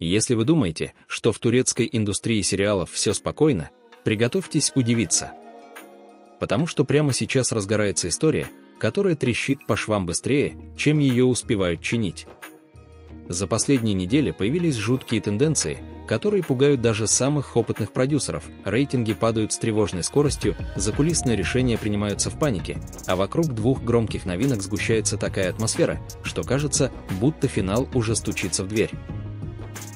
Если вы думаете, что в турецкой индустрии сериалов все спокойно, приготовьтесь удивиться. Потому что прямо сейчас разгорается история, которая трещит по швам быстрее, чем ее успевают чинить. За последние недели появились жуткие тенденции, которые пугают даже самых опытных продюсеров. Рейтинги падают с тревожной скоростью, закулисные решения принимаются в панике, а вокруг двух громких новинок сгущается такая атмосфера, что кажется, будто финал уже стучится в дверь.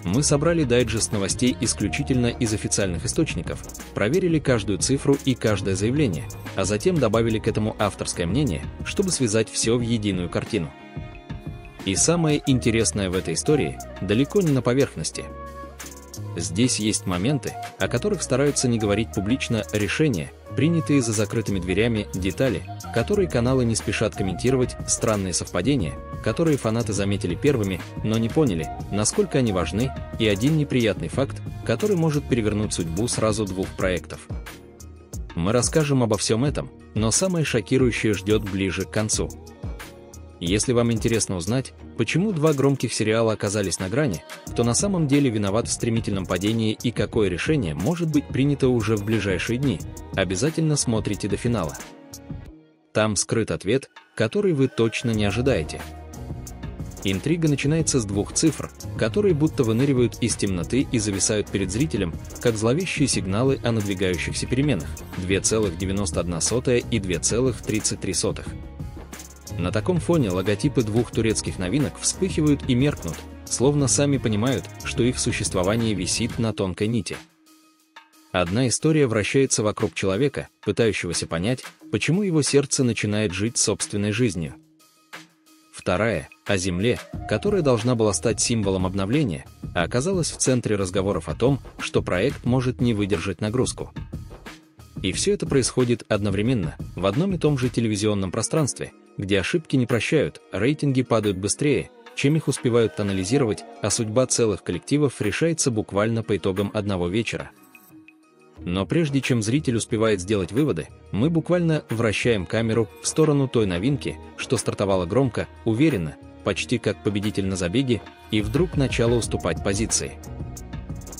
Мы собрали дайджест новостей исключительно из официальных источников, проверили каждую цифру и каждое заявление, а затем добавили к этому авторское мнение, чтобы связать все в единую картину. И самое интересное в этой истории далеко не на поверхности. Здесь есть моменты, о которых стараются не говорить публично, решения, принятые за закрытыми дверями, детали, которые каналы не спешат комментировать, странные совпадения, которые фанаты заметили первыми, но не поняли, насколько они важны, и один неприятный факт, который может перевернуть судьбу сразу двух проектов. Мы расскажем обо всем этом, но самое шокирующее ждет ближе к концу. Если вам интересно узнать, почему два громких сериала оказались на грани, кто на самом деле виноват в стремительном падении и какое решение может быть принято уже в ближайшие дни, обязательно смотрите до финала. Там скрыт ответ, который вы точно не ожидаете. Интрига начинается с двух цифр, которые будто выныривают из темноты и зависают перед зрителем, как зловещие сигналы о надвигающихся переменах – 2,91 и 2,33. На таком фоне логотипы двух турецких новинок вспыхивают и меркнут, словно сами понимают, что их существование висит на тонкой нити. Одна история вращается вокруг человека, пытающегося понять, почему его сердце начинает жить собственной жизнью. Вторая – о Земле, которая должна была стать символом обновления, а оказалась в центре разговоров о том, что проект может не выдержать нагрузку. И все это происходит одновременно, в одном и том же телевизионном пространстве, где ошибки не прощают, рейтинги падают быстрее, чем их успевают анализировать, а судьба целых коллективов решается буквально по итогам одного вечера. Но прежде чем зритель успевает сделать выводы, мы буквально вращаем камеру в сторону той новинки, что стартовала громко, уверенно, почти как победитель на забеге, и вдруг начало уступать позиции.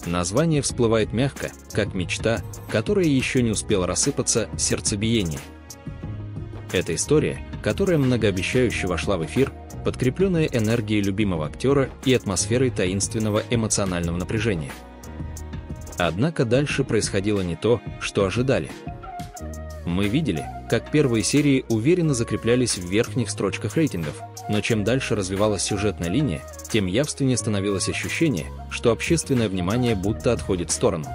Название всплывает мягко, как мечта, которая еще не успела рассыпаться, сердцебиение. Это история, которая многообещающе вошла в эфир, подкрепленная энергией любимого актера и атмосферой таинственного эмоционального напряжения. Однако дальше происходило не то, что ожидали. Мы видели, как первые серии уверенно закреплялись в верхних строчках рейтингов, но чем дальше развивалась сюжетная линия, тем явственнее становилось ощущение, что общественное внимание будто отходит в сторону.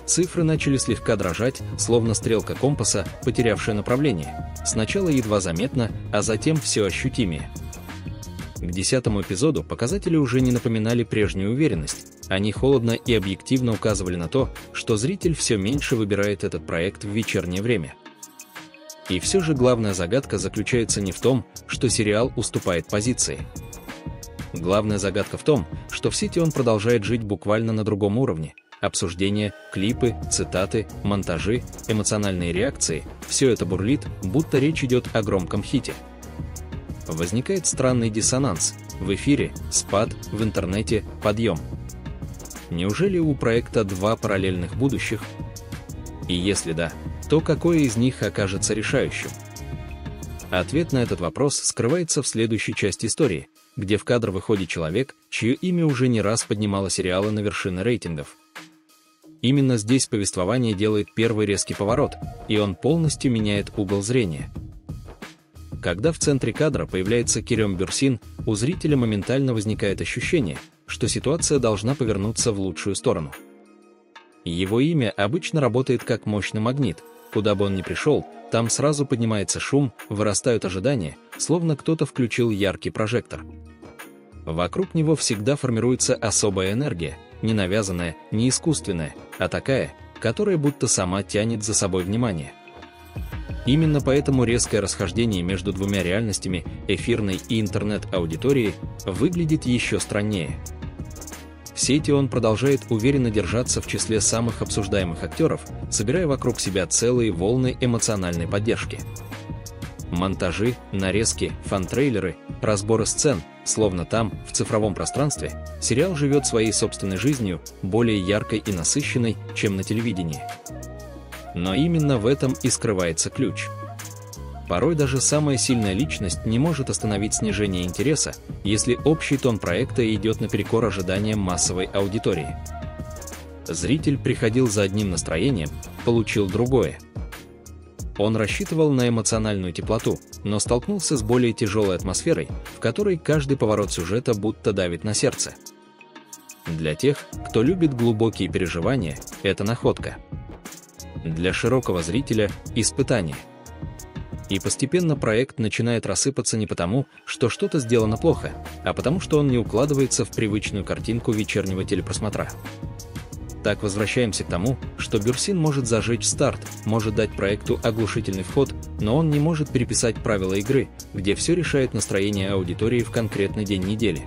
Цифры начали слегка дрожать, словно стрелка компаса, потерявшая направление. Сначала едва заметно, а затем все ощутимее. К 10-му эпизоду показатели уже не напоминали прежнюю уверенность. Они холодно и объективно указывали на то, что зритель все меньше выбирает этот проект в вечернее время. И все же главная загадка заключается не в том, что сериал уступает позиции. Главная загадка в том, что в сети он продолжает жить буквально на другом уровне. Обсуждения, клипы, цитаты, монтажи, эмоциональные реакции – все это бурлит, будто речь идет о громком хите. Возникает странный диссонанс. В эфире – спад, в интернете – подъем. Неужели у проекта два параллельных будущих? И если да, то какое из них окажется решающим? Ответ на этот вопрос скрывается в следующей части истории, где в кадр выходит человек, чье имя уже не раз поднимало сериалы на вершины рейтингов. Именно здесь повествование делает первый резкий поворот, и он полностью меняет угол зрения. Когда в центре кадра появляется Керем Бюрсин, у зрителя моментально возникает ощущение, что ситуация должна повернуться в лучшую сторону. Его имя обычно работает как мощный магнит. Куда бы он ни пришел, там сразу поднимается шум, вырастают ожидания, словно кто-то включил яркий прожектор. Вокруг него всегда формируется особая энергия, не навязанная, не искусственная, а такая, которая будто сама тянет за собой внимание. Именно поэтому резкое расхождение между двумя реальностями, эфирной и интернет-аудиторией, выглядит еще страннее. В сети он продолжает уверенно держаться в числе самых обсуждаемых актеров, собирая вокруг себя целые волны эмоциональной поддержки. Монтажи, нарезки, фан-трейлеры, разборы сцен – Словно там, в цифровом пространстве, сериал живет своей собственной жизнью, более яркой и насыщенной, чем на телевидении. Но именно в этом и скрывается ключ. Порой даже самая сильная личность не может остановить снижение интереса, если общий тон проекта идет наперекор ожиданиям массовой аудитории. Зритель приходил за одним настроением, получил другое. Он рассчитывал на эмоциональную теплоту, но столкнулся с более тяжелой атмосферой, в которой каждый поворот сюжета будто давит на сердце. Для тех, кто любит глубокие переживания, это находка. Для широкого зрителя – испытание. И постепенно проект начинает рассыпаться не потому, что что-то сделано плохо, а потому что он не укладывается в привычную картинку вечернего телепросмотра. Так возвращаемся к тому, что Бюрсин может зажечь старт, может дать проекту оглушительный вход, но он не может переписать правила игры, где все решает настроение аудитории в конкретный день недели.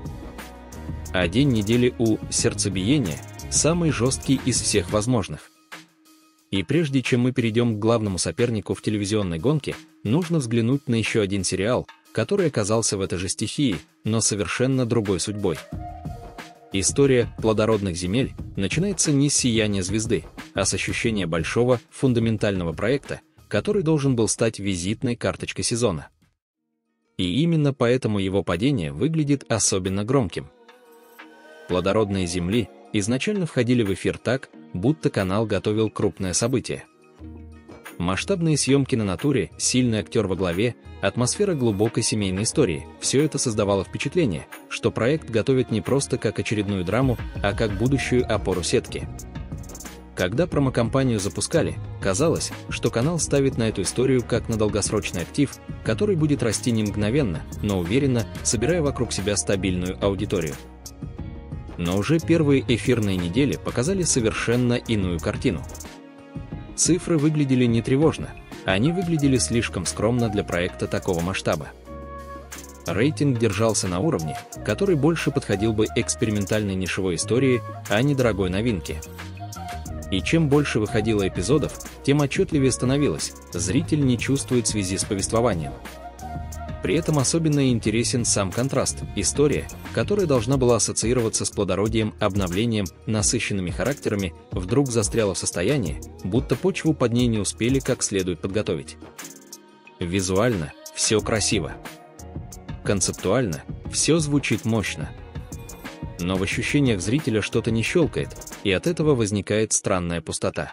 А день недели у «Сердцебиения» самый жесткий из всех возможных. И прежде чем мы перейдем к главному сопернику в телевизионной гонке, нужно взглянуть на еще один сериал, который оказался в этой же стихии, но совершенно другой судьбой. История «Плодородных земель» начинается не с сияния звезды, а с ощущения большого, фундаментального проекта, который должен был стать визитной карточкой сезона. И именно поэтому его падение выглядит особенно громким. «Плодородные земли» изначально входили в эфир так, будто канал готовил крупное событие. Масштабные съемки на натуре, сильный актер во главе, атмосфера глубокой семейной истории – все это создавало впечатление, что проект готовит не просто как очередную драму, а как будущую опору сетки. Когда промокампанию запускали, казалось, что канал ставит на эту историю как на долгосрочный актив, который будет расти не мгновенно, но уверенно, собирая вокруг себя стабильную аудиторию. Но уже первые эфирные недели показали совершенно иную картину. Цифры выглядели не тревожно, они выглядели слишком скромно для проекта такого масштаба. Рейтинг держался на уровне, который больше подходил бы экспериментальной нишевой истории, а не дорогой новинке. И чем больше выходило эпизодов, тем отчетливее становилось, зритель не чувствует связи с повествованием. При этом особенно интересен сам контраст, история, которая должна была ассоциироваться с плодородием, обновлением, насыщенными характерами, вдруг застряла в состоянии, будто почву под ней не успели как следует подготовить. Визуально все красиво. Концептуально все звучит мощно. Но в ощущениях зрителя что-то не щелкает, и от этого возникает странная пустота.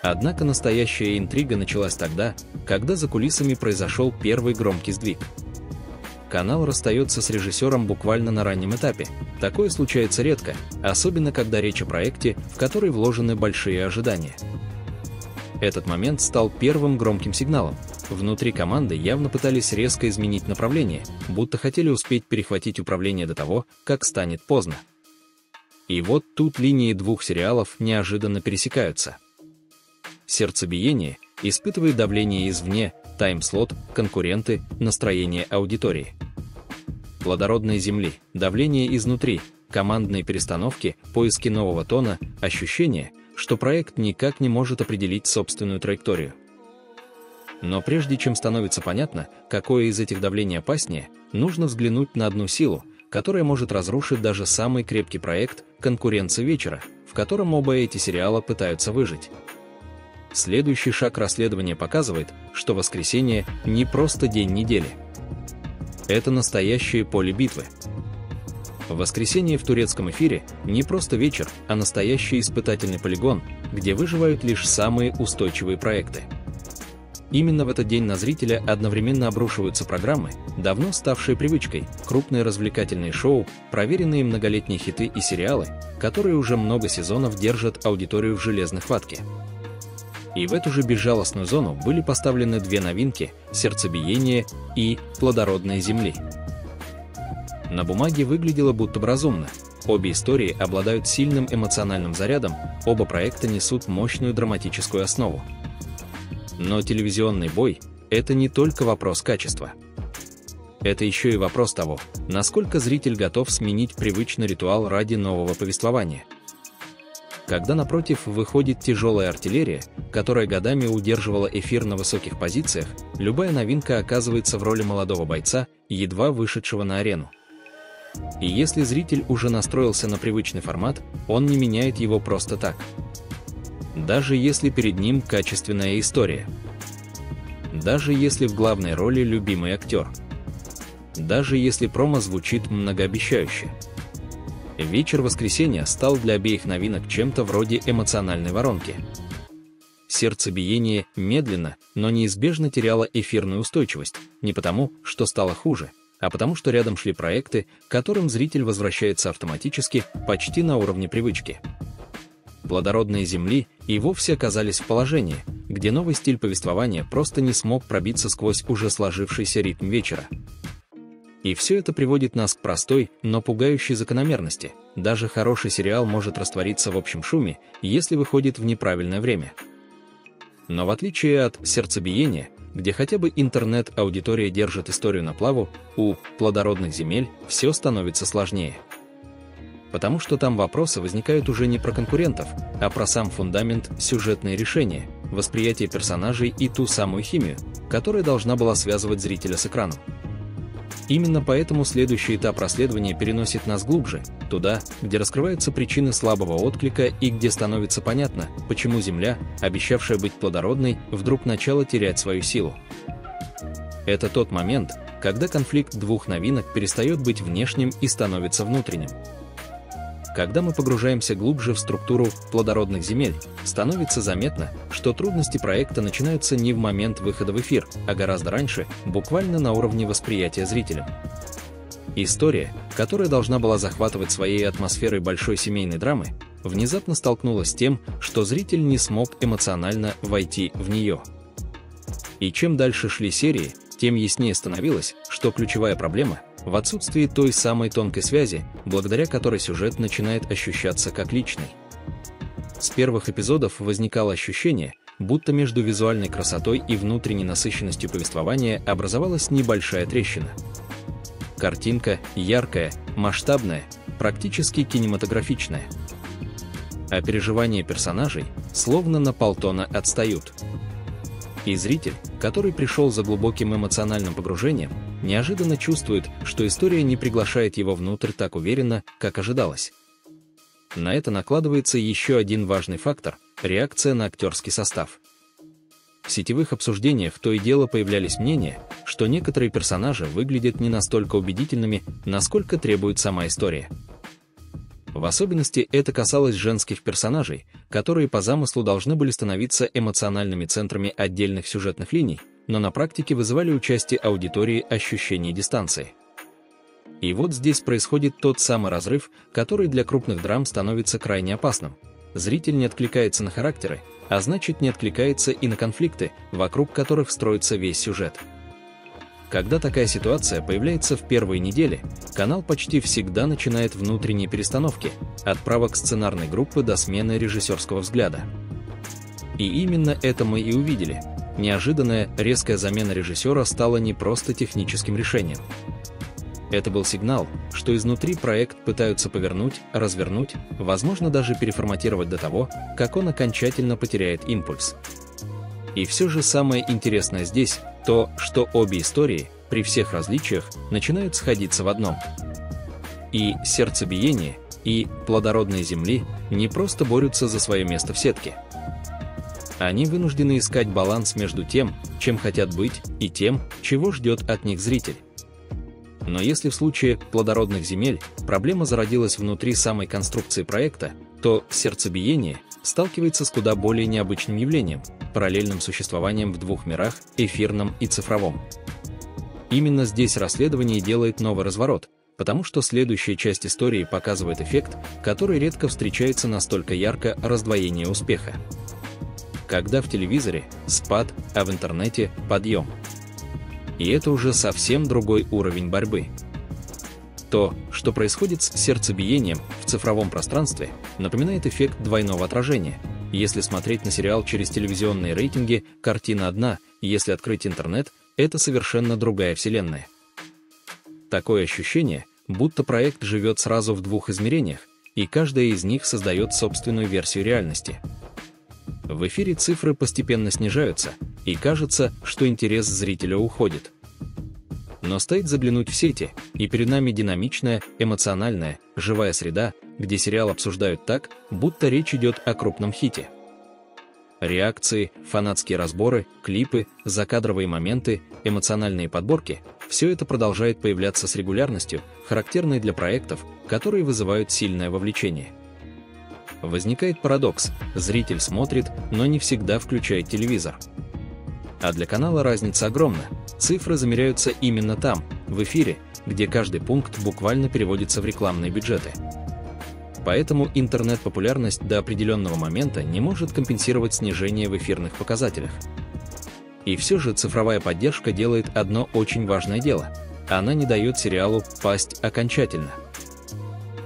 Однако настоящая интрига началась тогда, когда за кулисами произошел первый громкий сдвиг. Канал расстается с режиссером буквально на раннем этапе. Такое случается редко, особенно когда речь о проекте, в который вложены большие ожидания. Этот момент стал первым громким сигналом. Внутри команды явно пытались резко изменить направление, будто хотели успеть перехватить управление до того, как станет поздно. И вот тут линии двух сериалов неожиданно пересекаются. «Сердцебиение» испытывает давление извне, тайм-слот, конкуренты, настроение аудитории. «Плодородные земли» – давление изнутри, командные перестановки, поиски нового тона, ощущение, что проект никак не может определить собственную траекторию. Но прежде чем становится понятно, какое из этих давлений опаснее, нужно взглянуть на одну силу, которая может разрушить даже самый крепкий проект «Конкуренция вечера», в котором оба эти сериала пытаются выжить. Следующий шаг расследования показывает, что воскресенье не просто день недели. Это настоящее поле битвы. Воскресенье в турецком эфире не просто вечер, а настоящий испытательный полигон, где выживают лишь самые устойчивые проекты. Именно в этот день на зрителя одновременно обрушиваются программы, давно ставшие привычкой, крупные развлекательные шоу, проверенные многолетние хиты и сериалы, которые уже много сезонов держат аудиторию в железной хватке. И в эту же безжалостную зону были поставлены две новинки «Сердцебиение» и «Плодородные земли». На бумаге выглядело будто бы разумно. Обе истории обладают сильным эмоциональным зарядом, оба проекта несут мощную драматическую основу. Но телевизионный бой – это не только вопрос качества. Это еще и вопрос того, насколько зритель готов сменить привычный ритуал ради нового повествования. Когда напротив выходит тяжелая артиллерия, которая годами удерживала эфир на высоких позициях, любая новинка оказывается в роли молодого бойца, едва вышедшего на арену. И если зритель уже настроился на привычный формат, он не меняет его просто так. Даже если перед ним качественная история. Даже если в главной роли любимый актер. Даже если промо звучит многообещающе. Вечер воскресенья стал для обеих новинок чем-то вроде эмоциональной воронки. Сердцебиение медленно, но неизбежно теряло эфирную устойчивость, не потому, что стало хуже, а потому что рядом шли проекты, к которым зритель возвращается автоматически, почти на уровне привычки. «Плодородные земли» и вовсе оказались в положении, где новый стиль повествования просто не смог пробиться сквозь уже сложившийся ритм вечера. И все это приводит нас к простой, но пугающей закономерности. Даже хороший сериал может раствориться в общем шуме, если выходит в неправильное время. Но в отличие от «Сердцебиения», где хотя бы интернет-аудитория держит историю на плаву, у «Плодородных земель» все становится сложнее. Потому что там вопросы возникают уже не про конкурентов, а про сам фундамент, сюжетные решения, восприятие персонажей и ту самую химию, которая должна была связывать зрителя с экраном. Именно поэтому следующий этап расследования переносит нас глубже, туда, где раскрываются причины слабого отклика и где становится понятно, почему Земля, обещавшая быть плодородной, вдруг начала терять свою силу. Это тот момент, когда конфликт двух новинок перестает быть внешним и становится внутренним. Когда мы погружаемся глубже в структуру «Плодородных земель», становится заметно, что трудности проекта начинаются не в момент выхода в эфир, а гораздо раньше, буквально на уровне восприятия зрителем. История, которая должна была захватывать своей атмосферой большой семейной драмы, внезапно столкнулась с тем, что зритель не смог эмоционально войти в нее. И чем дальше шли серии, тем яснее становилось, что ключевая проблема – в отсутствии той самой тонкой связи, благодаря которой сюжет начинает ощущаться как личный. С первых эпизодов возникало ощущение, будто между визуальной красотой и внутренней насыщенностью повествования образовалась небольшая трещина. Картинка яркая, масштабная, практически кинематографичная. А переживания персонажей словно на полтона отстают. И зритель, который пришел за глубоким эмоциональным погружением, неожиданно чувствует, что история не приглашает его внутрь так уверенно, как ожидалось. На это накладывается еще один важный фактор – реакция на актерский состав. В сетевых обсуждениях то и дело появлялись мнения, что некоторые персонажи выглядят не настолько убедительными, насколько требует сама история. В особенности это касалось женских персонажей, которые по замыслу должны были становиться эмоциональными центрами отдельных сюжетных линий, но на практике вызывали у части аудитории ощущение дистанции. И вот здесь происходит тот самый разрыв, который для крупных драм становится крайне опасным. Зритель не откликается на характеры, а значит не откликается и на конфликты, вокруг которых строится весь сюжет. Когда такая ситуация появляется в первые недели, канал почти всегда начинает внутренние перестановки, от правок сценарной группы до смены режиссерского взгляда. И именно это мы и увидели. Неожиданная, резкая замена режиссера стала не просто техническим решением. Это был сигнал, что изнутри проект пытаются повернуть, развернуть, возможно даже переформатировать до того, как он окончательно потеряет импульс. И все же самое интересное здесь – то, что обе истории, при всех различиях, начинают сходиться в одном. И «Сердцебиение», и «Плодородные земли» не просто борются за свое место в сетке. Они вынуждены искать баланс между тем, чем хотят быть, и тем, чего ждет от них зритель. Но если в случае «Плодородных земель» проблема зародилась внутри самой конструкции проекта, то «Сердцебиение» сталкивается с куда более необычным явлением – параллельным существованием в двух мирах – эфирном и цифровом. Именно здесь расследование делает новый разворот, потому что следующая часть истории показывает эффект, который редко встречается настолько ярко – раздвоение успеха. Когда в телевизоре – спад, а в интернете – подъем. И это уже совсем другой уровень борьбы. То, что происходит с сердцебиением в цифровом пространстве, напоминает эффект двойного отражения. Если смотреть на сериал через телевизионные рейтинги, картина одна, если открыть интернет, это совершенно другая вселенная. Такое ощущение, будто проект живет сразу в двух измерениях, и каждая из них создает собственную версию реальности. В эфире цифры постепенно снижаются, и кажется, что интерес зрителя уходит. Но стоит заглянуть в сети, и перед нами динамичная, эмоциональная, живая среда, где сериал обсуждают так, будто речь идет о крупном хите. Реакции, фанатские разборы, клипы, закадровые моменты, эмоциональные подборки – все это продолжает появляться с регулярностью, характерной для проектов, которые вызывают сильное вовлечение. Возникает парадокс – зритель смотрит, но не всегда включает телевизор. А для канала разница огромна. Цифры замеряются именно там, в эфире, где каждый пункт буквально переводится в рекламные бюджеты. Поэтому интернет-популярность до определенного момента не может компенсировать снижение в эфирных показателях. И все же цифровая поддержка делает одно очень важное дело – она не дает сериалу пасть окончательно.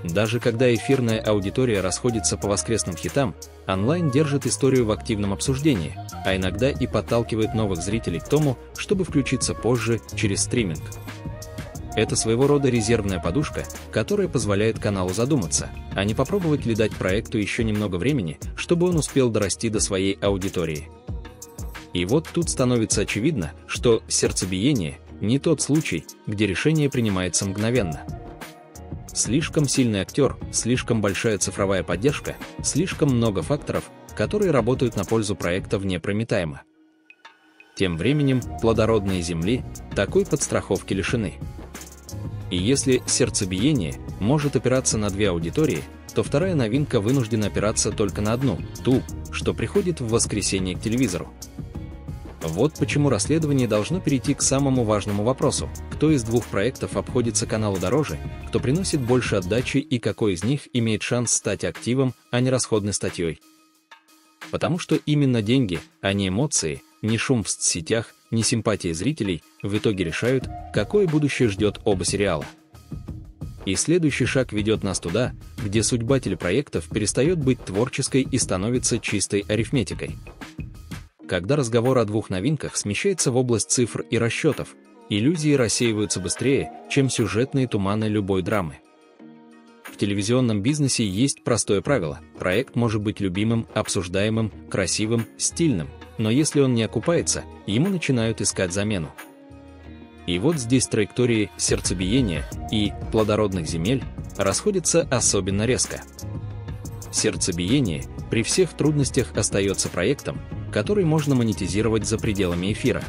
Даже когда эфирная аудитория расходится по воскресным хитам, онлайн держит историю в активном обсуждении, а иногда и подталкивает новых зрителей к тому, чтобы включиться позже через стриминг. Это своего рода резервная подушка, которая позволяет каналу задуматься, а не попробовать ли дать проекту еще немного времени, чтобы он успел дорасти до своей аудитории. И вот тут становится очевидно, что сердцебиение – не тот случай, где решение принимается мгновенно. Слишком сильный актер, слишком большая цифровая поддержка, слишком много факторов, которые работают на пользу проекта вне прайм-тайма. Тем временем плодородные земли такой подстраховки лишены. И если сердцебиение может опираться на две аудитории, то вторая новинка вынуждена опираться только на одну, ту, что приходит в воскресенье к телевизору. Вот почему расследование должно перейти к самому важному вопросу: кто из двух проектов обходится каналу дороже, кто приносит больше отдачи и какой из них имеет шанс стать активом, а не расходной статьей. Потому что именно деньги, а не эмоции, ни шум в соцсетях, ни симпатии зрителей в итоге решают, какое будущее ждет оба сериала. И следующий шаг ведет нас туда, где судьба телепроектов перестает быть творческой и становится чистой арифметикой. Когда разговор о двух новинках смещается в область цифр и расчетов, иллюзии рассеиваются быстрее, чем сюжетные туманы любой драмы. В телевизионном бизнесе есть простое правило: проект может быть любимым, обсуждаемым, красивым, стильным, но если он не окупается, ему начинают искать замену. И вот здесь траектории сердцебиения и плодородных земель расходятся особенно резко. Сердцебиение при всех трудностях остается проектом, который можно монетизировать за пределами эфира.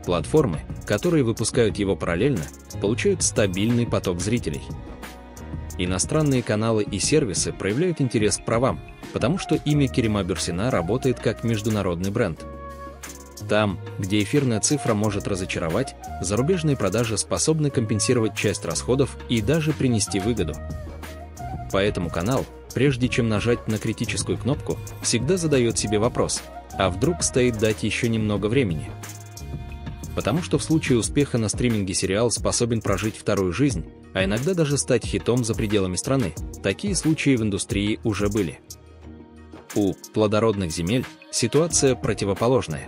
Платформы, которые выпускают его параллельно, получают стабильный поток зрителей. Иностранные каналы и сервисы проявляют интерес к правам, потому что имя Керима Бюрсина работает как международный бренд. Там, где эфирная цифра может разочаровать, зарубежные продажи способны компенсировать часть расходов и даже принести выгоду. Поэтому канал, прежде чем нажать на критическую кнопку, всегда задает себе вопрос: а вдруг стоит дать еще немного времени? Потому что в случае успеха на стриминге сериал способен прожить вторую жизнь, а иногда даже стать хитом за пределами страны. Такие случаи в индустрии уже были. У плодородных земель ситуация противоположная.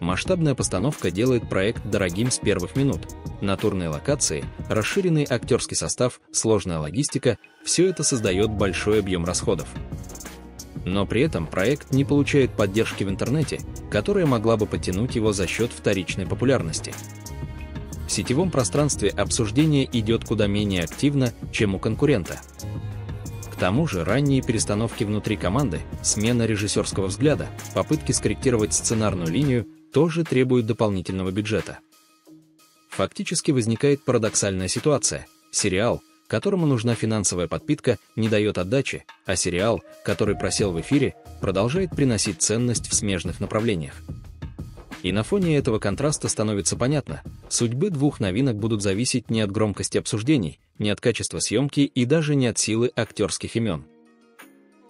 Масштабная постановка делает проект дорогим с первых минут. Натурные локации, расширенный актерский состав, сложная логистика – все это создает большой объем расходов. Но при этом проект не получает поддержки в интернете, которая могла бы подтянуть его за счет вторичной популярности. В сетевом пространстве обсуждение идет куда менее активно, чем у конкурента. К тому же ранние перестановки внутри команды, смена режиссерского взгляда, попытки скорректировать сценарную линию тоже требуют дополнительного бюджета. Фактически возникает парадоксальная ситуация: сериал, которому нужна финансовая подпитка, не дает отдачи, а сериал, который просел в эфире, продолжает приносить ценность в смежных направлениях. И на фоне этого контраста становится понятно: судьбы двух новинок будут зависеть не от громкости обсуждений, не от качества съемки и даже не от силы актерских имен.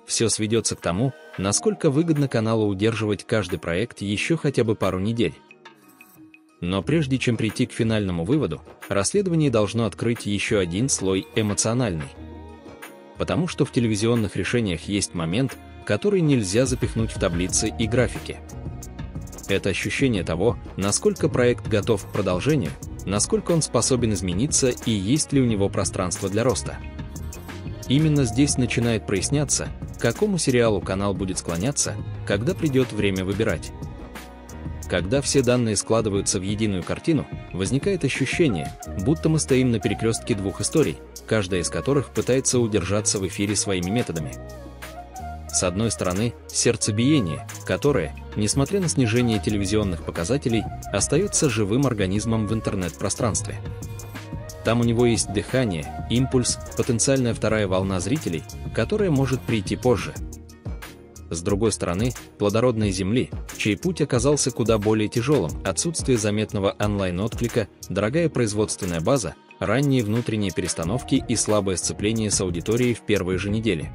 Все сведется к тому, насколько выгодно каналу удерживать каждый проект еще хотя бы пару недель. Но прежде чем прийти к финальному выводу, расследование должно открыть еще один слой эмоциональный. Потому что в телевизионных решениях есть момент, который нельзя запихнуть в таблицы и графики. Это ощущение того, насколько проект готов к продолжению, насколько он способен измениться и есть ли у него пространство для роста. Именно здесь начинает проясняться, к какому сериалу канал будет склоняться, когда придет время выбирать. Когда все данные складываются в единую картину, возникает ощущение, будто мы стоим на перекрестке двух историй, каждая из которых пытается удержаться в эфире своими методами. С одной стороны, сердцебиение, которое, несмотря на снижение телевизионных показателей, остается живым организмом в интернет-пространстве. Там у него есть дыхание, импульс, потенциальная вторая волна зрителей, которая может прийти позже. С другой стороны, плодородные земли, чей путь оказался куда более тяжелым, отсутствие заметного онлайн-отклика, дорогая производственная база, ранние внутренние перестановки и слабое сцепление с аудиторией в первые же недели.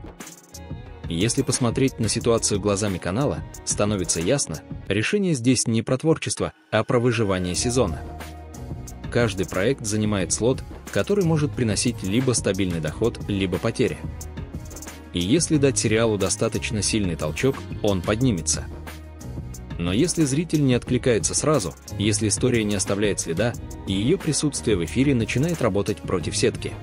Если посмотреть на ситуацию глазами канала, становится ясно, решение здесь не про творчество, а про выживание сезона. Каждый проект занимает слот, который может приносить либо стабильный доход, либо потери. И если дать сериалу достаточно сильный толчок, он поднимется. Но если зритель не откликается сразу, если история не оставляет следа, и ее присутствие в эфире начинает работать против сетки.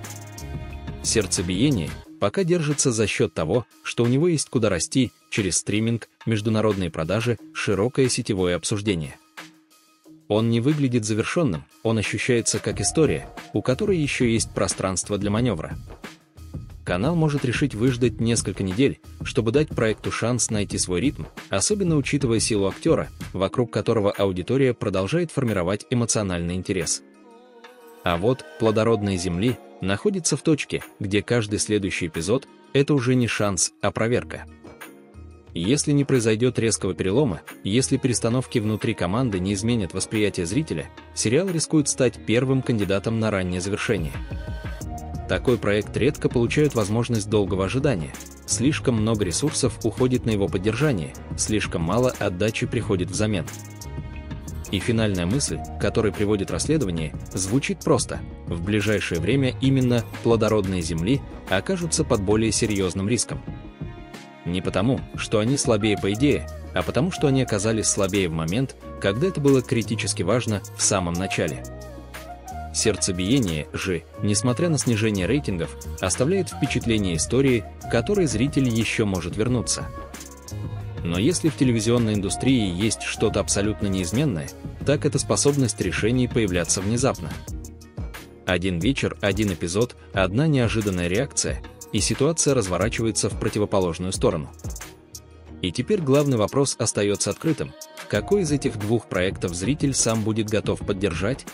Сердцебиение пока держится за счет того, что у него есть куда расти через стриминг, международные продажи, широкое сетевое обсуждение. Он не выглядит завершенным, он ощущается как история, у которой еще есть пространство для маневра. Канал может решить выждать несколько недель, чтобы дать проекту шанс найти свой ритм, особенно учитывая силу актера, вокруг которого аудитория продолжает формировать эмоциональный интерес. А вот «Плодородные земли» находится в точке, где каждый следующий эпизод – это уже не шанс, а проверка. Если не произойдет резкого перелома, если перестановки внутри команды не изменят восприятие зрителя, сериал рискует стать первым кандидатом на раннее завершение. Такой проект редко получает возможность долгого ожидания. Слишком много ресурсов уходит на его поддержание, слишком мало отдачи приходит взамен. И финальная мысль, к которой приводит расследование, звучит просто: в ближайшее время именно «Плодородные земли» окажутся под более серьезным риском. Не потому, что они слабее по идее, а потому, что они оказались слабее в момент, когда это было критически важно в самом начале. Сердцебиение же, несмотря на снижение рейтингов, оставляет впечатление истории, к которой зритель еще может вернуться. Но если в телевизионной индустрии есть что-то абсолютно неизменное, так это способность решений появляться внезапно. Один вечер, один эпизод, одна неожиданная реакция, и ситуация разворачивается в противоположную сторону. И теперь главный вопрос остается открытым: какой из этих двух проектов зритель сам будет готов поддержать?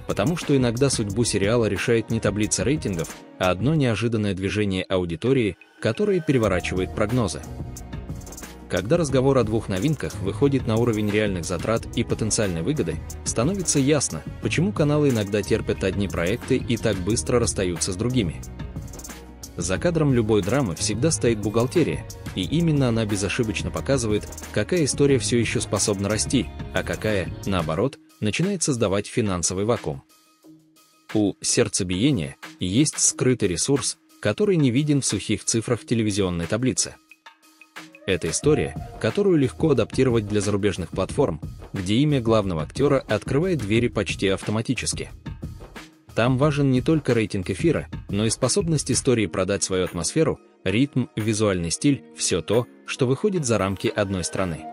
Потому что иногда судьбу сериала решает не таблица рейтингов, а одно неожиданное движение аудитории, которое переворачивает прогнозы. Когда разговор о двух новинках выходит на уровень реальных затрат и потенциальной выгоды, становится ясно, почему каналы иногда терпят одни проекты и так быстро расстаются с другими. За кадром любой драмы всегда стоит бухгалтерия, и именно она безошибочно показывает, какая история все еще способна расти, а какая, наоборот, начинает создавать финансовый вакуум. У сердцебиения есть скрытый ресурс, который не виден в сухих цифрах телевизионной таблицы. Это история, которую легко адаптировать для зарубежных платформ, где имя главного актера открывает двери почти автоматически. Там важен не только рейтинг эфира, но и способность истории продать свою атмосферу, ритм, визуальный стиль, все то, что выходит за рамки одной страны.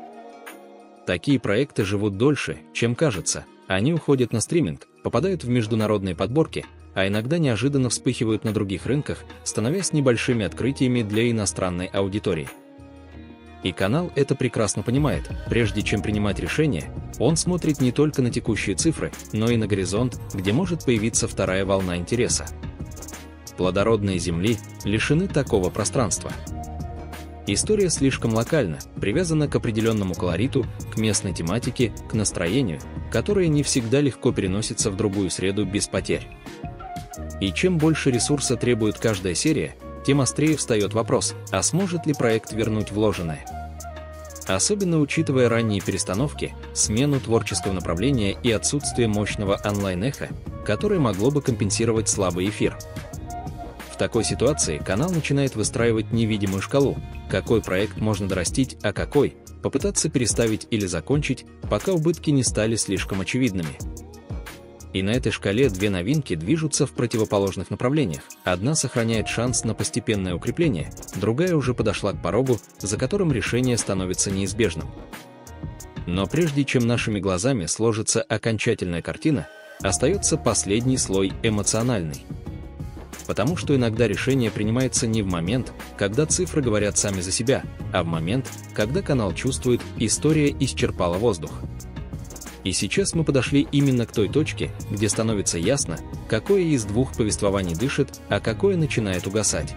Такие проекты живут дольше, чем кажется. Они уходят на стриминг, попадают в международные подборки, а иногда неожиданно вспыхивают на других рынках, становясь небольшими открытиями для иностранной аудитории. И канал это прекрасно понимает. Прежде чем принимать решение, он смотрит не только на текущие цифры, но и на горизонт, где может появиться вторая волна интереса. «Плодородные земли» лишены такого пространства. История слишком локальна, привязана к определенному колориту, к местной тематике, к настроению, которое не всегда легко переносится в другую среду без потерь. И чем больше ресурса требует каждая серия, тем острее встает вопрос, а сможет ли проект вернуть вложенное? Особенно учитывая ранние перестановки, смену творческого направления и отсутствие мощного онлайн-эха, которое могло бы компенсировать слабый эфир. В такой ситуации канал начинает выстраивать невидимую шкалу, какой проект можно дорастить, а какой попытаться переставить или закончить, пока убытки не стали слишком очевидными. И на этой шкале две новинки движутся в противоположных направлениях. Одна сохраняет шанс на постепенное укрепление, другая уже подошла к порогу, за которым решение становится неизбежным. Но прежде чем нашими глазами сложится окончательная картина, остается последний слой – эмоциональный. Потому что иногда решение принимается не в момент, когда цифры говорят сами за себя, а в момент, когда канал чувствует, история исчерпала воздух. И сейчас мы подошли именно к той точке, где становится ясно, какое из двух повествований дышит, а какое начинает угасать.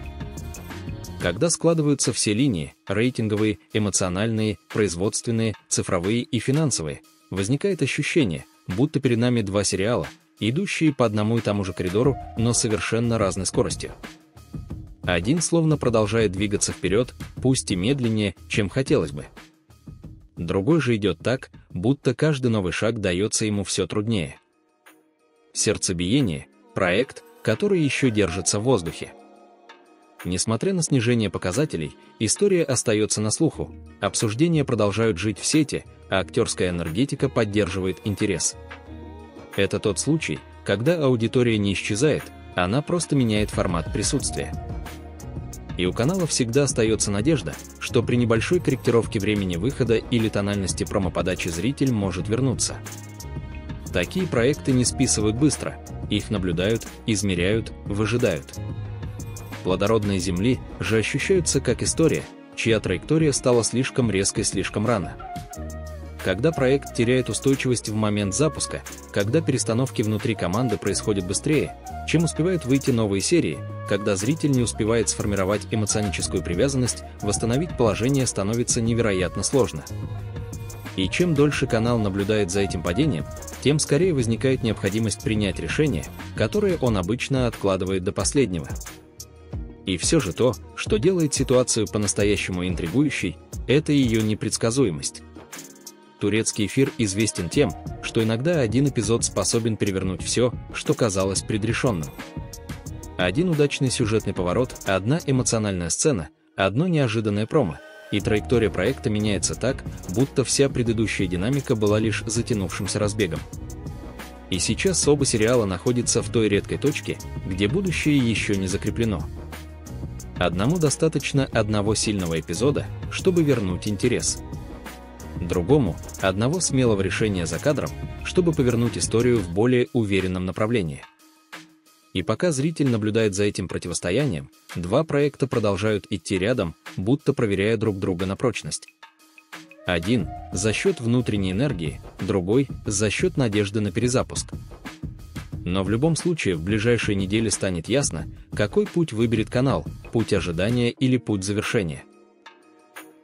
Когда складываются все линии – рейтинговые, эмоциональные, производственные, цифровые и финансовые, возникает ощущение, будто перед нами два сериала, идущие по одному и тому же коридору, но совершенно разной скоростью. Один словно продолжает двигаться вперед, пусть и медленнее, чем хотелось бы. Другой же идет так, будто каждый новый шаг дается ему все труднее. «Сердцебиение» – проект, который еще держится в воздухе. Несмотря на снижение показателей, история остается на слуху, обсуждения продолжают жить в сети, а актерская энергетика поддерживает интерес. Это тот случай, когда аудитория не исчезает, она просто меняет формат присутствия. И у канала всегда остается надежда, что при небольшой корректировке времени выхода или тональности промо-подачи зритель может вернуться. Такие проекты не списывают быстро, их наблюдают, измеряют, выжидают. «Плодородные земли» же ощущаются как история, чья траектория стала слишком резкой слишком рано. Когда проект теряет устойчивость в момент запуска, когда перестановки внутри команды происходят быстрее, чем успевают выйти новые серии, когда зритель не успевает сформировать эмоционическую привязанность, восстановить положение становится невероятно сложно. И чем дольше канал наблюдает за этим падением, тем скорее возникает необходимость принять решение, которое он обычно откладывает до последнего. И все же то, что делает ситуацию по-настоящему интригующей, это ее непредсказуемость. Турецкий эфир известен тем, что иногда один эпизод способен перевернуть все, что казалось предрешенным. Один удачный сюжетный поворот, одна эмоциональная сцена, одно неожиданное промо, и траектория проекта меняется так, будто вся предыдущая динамика была лишь затянувшимся разбегом. И сейчас оба сериала находятся в той редкой точке, где будущее еще не закреплено. Одному достаточно одного сильного эпизода, чтобы вернуть интерес. Другому – одного смелого решения за кадром, чтобы повернуть историю в более уверенном направлении. И пока зритель наблюдает за этим противостоянием, два проекта продолжают идти рядом, будто проверяя друг друга на прочность. Один – за счет внутренней энергии, другой – за счет надежды на перезапуск. Но в любом случае в ближайшие недели станет ясно, какой путь выберет канал – путь ожидания или путь завершения.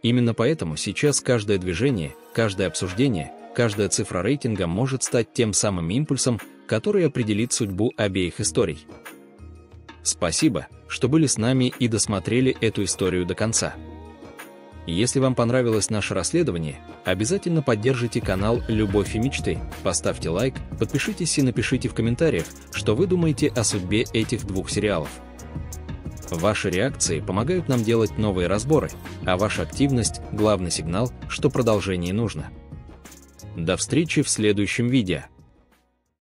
Именно поэтому сейчас каждое движение, каждое обсуждение, каждая цифра рейтинга может стать тем самым импульсом, который определит судьбу обеих историй. Спасибо, что были с нами и досмотрели эту историю до конца. Если вам понравилось наше расследование, обязательно поддержите канал «Любовь и мечты», поставьте лайк, подпишитесь и напишите в комментариях, что вы думаете о судьбе этих двух сериалов. Ваши реакции помогают нам делать новые разборы, а ваша активность – главный сигнал, что продолжение нужно. До встречи в следующем видео.